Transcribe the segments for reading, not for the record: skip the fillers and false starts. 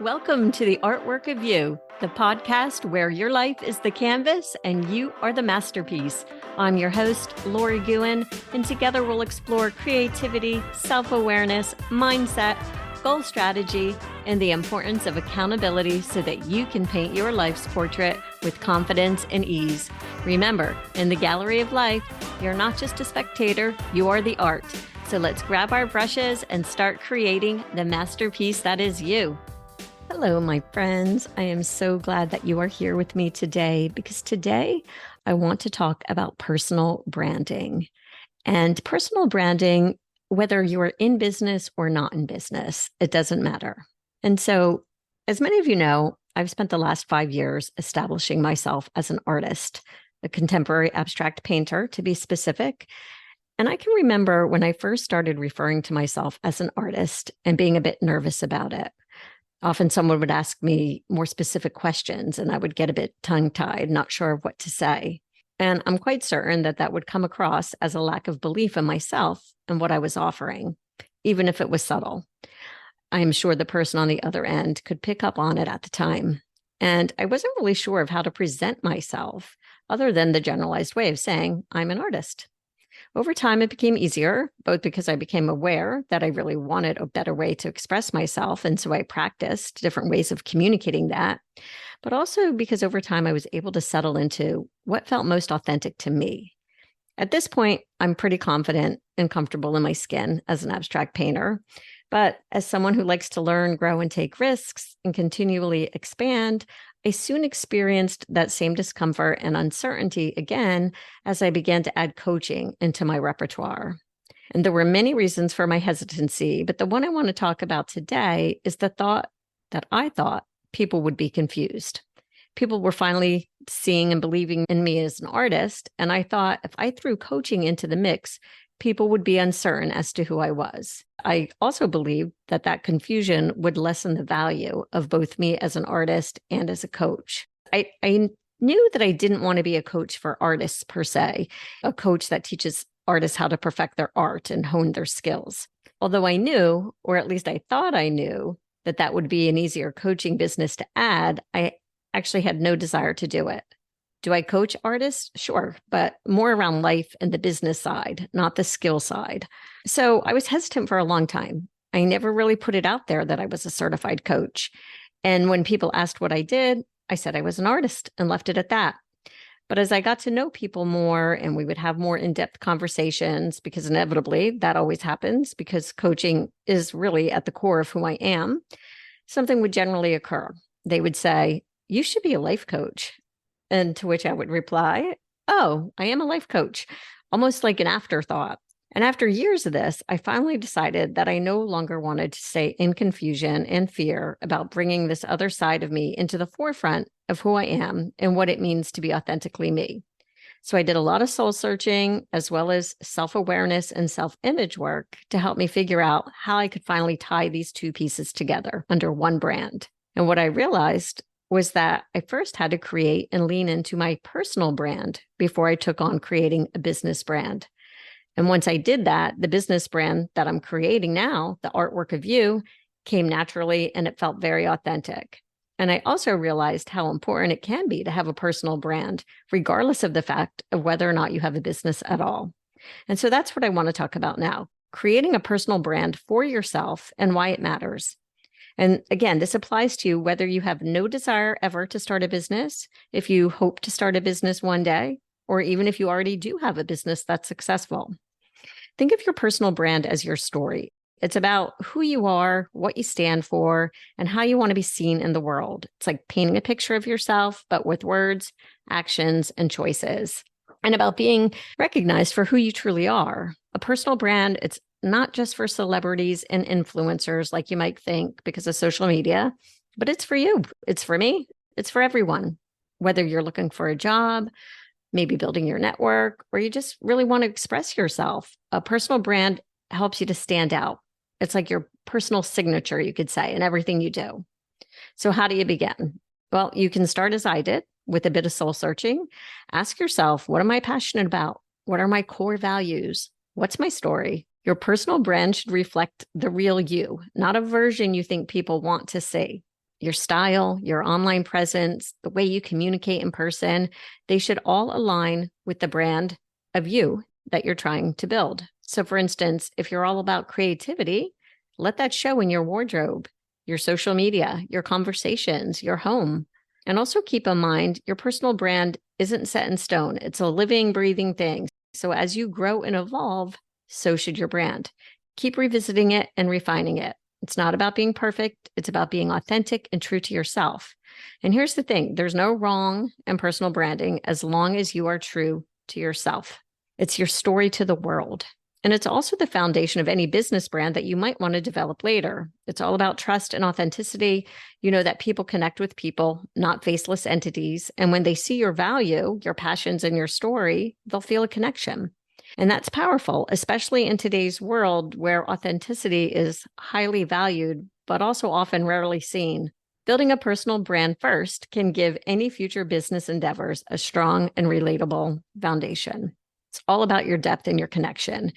Welcome to the Artwork of You, the podcast where your life is the canvas and you are the masterpiece. I'm your host, Lori Guin, and together we'll explore creativity, self-awareness, mindset, goal strategy, and the importance of accountability so that you can paint your life's portrait with confidence and ease. Remember, in the gallery of life, you're not just a spectator, you are the art. So let's grab our brushes and start creating the masterpiece that is you. Hello, my friends. I am so glad that you are here with me today because today I want to talk about personal branding. And personal branding, whether you're in business or not in business, it doesn't matter. And so, as many of you know, I've spent the last 5 years establishing myself as an artist, a contemporary abstract painter, to be specific. And I can remember when I first started referring to myself as an artist and being a bit nervous about it. Often someone would ask me more specific questions and I would get a bit tongue-tied, not sure of what to say. And I'm quite certain that that would come across as a lack of belief in myself and what I was offering, even if it was subtle. I am sure the person on the other end could pick up on it at the time. And I wasn't really sure of how to present myself other than the generalized way of saying, I'm an artist. Over time, it became easier, both because I became aware that I really wanted a better way to express myself. And so I practiced different ways of communicating that, but also because over time I was able to settle into what felt most authentic to me. At this point, I'm pretty confident and comfortable in my skin as an abstract painter. But as someone who likes to learn, grow, and take risks and continually expand, I soon experienced that same discomfort and uncertainty again as I began to add coaching into my repertoire. And there were many reasons for my hesitancy, but the one I want to talk about today is the thought that I thought people would be confused. People were finally seeing and believing in me as an artist, and I thought if I threw coaching into the mix, people would be uncertain as to who I was. I also believed that that confusion would lessen the value of both me as an artist and as a coach. I knew that I didn't want to be a coach for artists per se, a coach that teaches artists how to perfect their art and hone their skills. Although I knew, or at least I thought I knew, that that would be an easier coaching business to add, I actually had no desire to do it. Do I coach artists? Sure, but more around life and the business side, not the skill side. So I was hesitant for a long time. I never really put it out there that I was a certified coach. And when people asked what I did, I said I was an artist and left it at that. But as I got to know people more and we would have more in-depth conversations, because inevitably that always happens because coaching is really at the core of who I am, something would generally occur. They would say, you should be a life coach. And to which I would reply, oh, I am a life coach, almost like an afterthought. And after years of this, I finally decided that I no longer wanted to stay in confusion and fear about bringing this other side of me into the forefront of who I am and what it means to be authentically me. So I did a lot of soul searching as well as self-awareness and self-image work to help me figure out how I could finally tie these two pieces together under one brand. And what I realized was that I first had to create and lean into my personal brand before I took on creating a business brand. And once I did that, the business brand that I'm creating now, the Artwork of You, came naturally and it felt very authentic. And I also realized how important it can be to have a personal brand, regardless of the fact of whether or not you have a business at all. And so that's what I want to talk about now, creating a personal brand for yourself and why it matters. And again, this applies to you whether you have no desire ever to start a business, if you hope to start a business one day, or even if you already do have a business that's successful. Think of your personal brand as your story. It's about who you are, what you stand for, and how you want to be seen in the world. It's like painting a picture of yourself, but with words, actions, and choices. And about being recognized for who you truly are. A personal brand, it's not just for celebrities and influencers like you might think because of social media, but it's for you. It's for me. It's for everyone. Whether you're looking for a job, maybe building your network, or you just really want to express yourself, a personal brand helps you to stand out. It's like your personal signature, you could say, in everything you do. So how do you begin? Well, you can start as I did with a bit of soul searching. Ask yourself, what am I passionate about? What are my core values? What's my story? Your personal brand should reflect the real you, not a version you think people want to see. your style, your online presence, the way you communicate in person, they should all align with the brand of you that you're trying to build. So for instance, if you're all about creativity, let that show in your wardrobe, your social media, your conversations, your home. And also keep in mind, your personal brand isn't set in stone. It's a living, breathing thing. So as you grow and evolve, so should your brand. Keep revisiting it and refining it. It's not about being perfect. It's about being authentic and true to yourself. And here's the thing, there's no wrong in personal branding as long as you are true to yourself. It's your story to the world. And it's also the foundation of any business brand that you might want to develop later. It's all about trust and authenticity. You know that people connect with people, not faceless entities. And when they see your value, your passions, and your story, they'll feel a connection. And that's powerful, especially in today's world where authenticity is highly valued, but also often rarely seen. Building a personal brand first can give any future business endeavors a strong and relatable foundation. It's all about your depth and your connection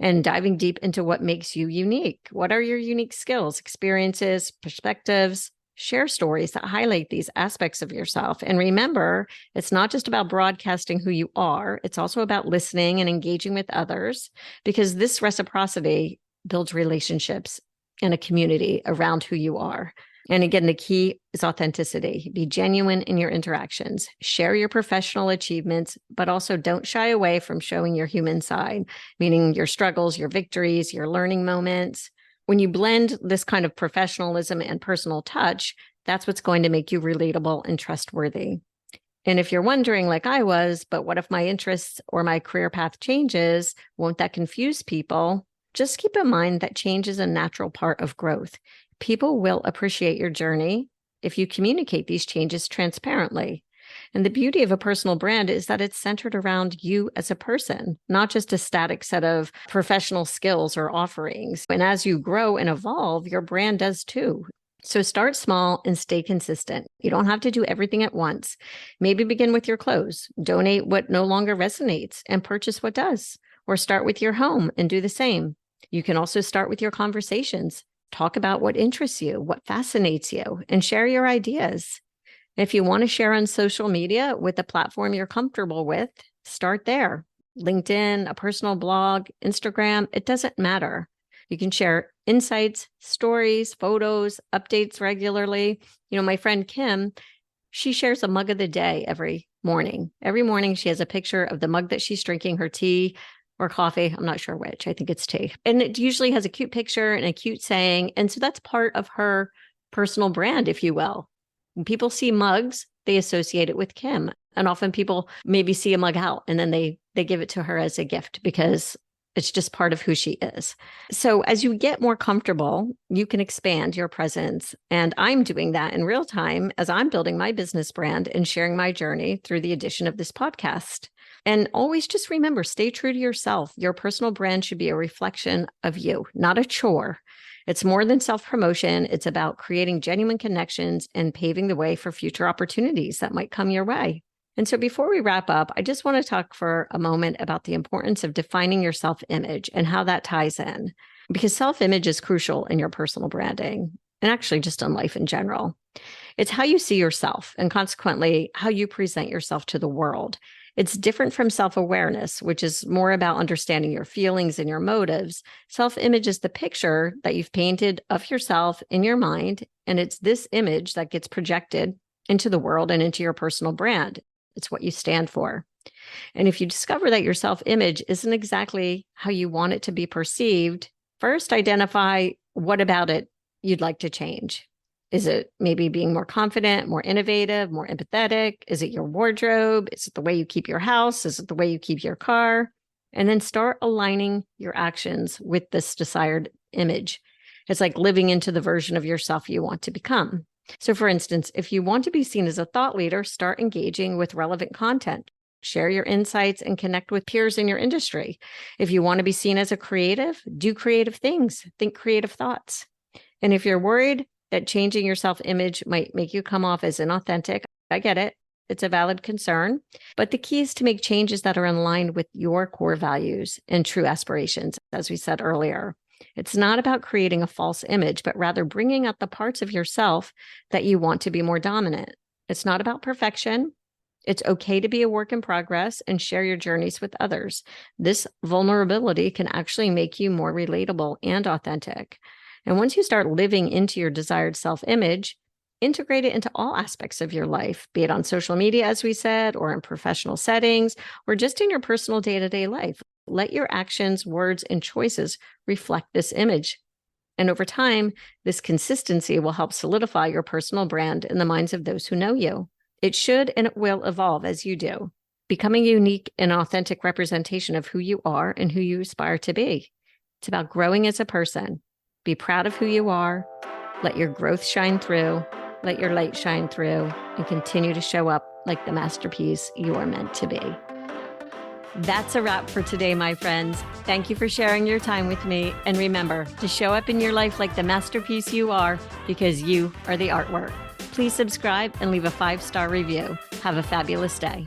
and diving deep into what makes you unique. What are your unique skills, experiences, perspectives? Share stories that highlight these aspects of yourself. And remember, it's not just about broadcasting who you are, it's also about listening and engaging with others, because this reciprocity builds relationships and a community around who you are. And again, the key is authenticity. Be genuine in your interactions. Share your professional achievements, but also don't shy away from showing your human side, meaning your struggles, your victories, your learning moments. When you blend this kind of professionalism and personal touch, that's what's going to make you relatable and trustworthy. And if you're wondering, like I was, but what if my interests or my career path changes? Won't that confuse people? Just keep in mind that change is a natural part of growth. People will appreciate your journey if you communicate these changes transparently. And the beauty of a personal brand is that it's centered around you as a person, not just a static set of professional skills or offerings. And as you grow and evolve, your brand does too. So start small and stay consistent. You don't have to do everything at once. Maybe begin with your clothes, donate what no longer resonates, and purchase what does. Or start with your home and do the same. You can also start with your conversations. Talk about what interests you, what fascinates you, and share your ideas. If you want to share on social media with a platform you're comfortable with, start there. LinkedIn, a personal blog, Instagram, it doesn't matter. You can share insights, stories, photos, updates regularly. You know, my friend Kim, she shares a mug of the day every morning. Every morning she has a picture of the mug that she's drinking her tea or coffee. I'm not sure which. I think it's tea. And it usually has a cute picture and a cute saying. And so that's part of her personal brand, if you will. When people see mugs, they associate it with Kim. And often people maybe see a mug out and then they give it to her as a gift because it's just part of who she is. So as you get more comfortable, you can expand your presence. And I'm doing that in real time as I'm building my business brand and sharing my journey through the addition of this podcast. And always just remember, stay true to yourself. Your personal brand should be a reflection of you, not a chore. It's more than self-promotion. It's about creating genuine connections and paving the way for future opportunities that might come your way. And so before we wrap up, I just want to talk for a moment about the importance of defining your self-image and how that ties in, because self-image is crucial in your personal branding and actually just in life in general. It's how you see yourself and consequently how you present yourself to the world. It's different from self-awareness, which is more about understanding your feelings and your motives. Self-image is the picture that you've painted of yourself in your mind, and it's this image that gets projected into the world and into your personal brand. It's what you stand for. And if you discover that your self-image isn't exactly how you want it to be perceived, first identify what about it you'd like to change. Is it maybe being more confident, more innovative, more empathetic? Is it your wardrobe? Is it the way you keep your house? Is it the way you keep your car? And then start aligning your actions with this desired image. It's like living into the version of yourself you want to become. So for instance, if you want to be seen as a thought leader, start engaging with relevant content. Share your insights and connect with peers in your industry. If you want to be seen as a creative, do creative things, think creative thoughts. And if you're worried that changing your self-image might make you come off as inauthentic, I get it. It's a valid concern. But the key is to make changes that are in line with your core values and true aspirations, as we said earlier. It's not about creating a false image, but rather bringing out the parts of yourself that you want to be more dominant. It's not about perfection. It's okay to be a work in progress and share your journeys with others. This vulnerability can actually make you more relatable and authentic. And once you start living into your desired self-image, integrate it into all aspects of your life, be it on social media, as we said, or in professional settings, or just in your personal day-to-day life. Let your actions, words, and choices reflect this image. And over time, this consistency will help solidify your personal brand in the minds of those who know you. It should and it will evolve as you do, becoming a unique and authentic representation of who you are and who you aspire to be. It's about growing as a person. Be proud of who you are. Let your growth shine through. Let your light shine through and continue to show up like the masterpiece you are meant to be. That's a wrap for today, my friends. Thank you for sharing your time with me. And remember to show up in your life like the masterpiece you are, because you are the artwork. Please subscribe and leave a 5-star review. Have a fabulous day.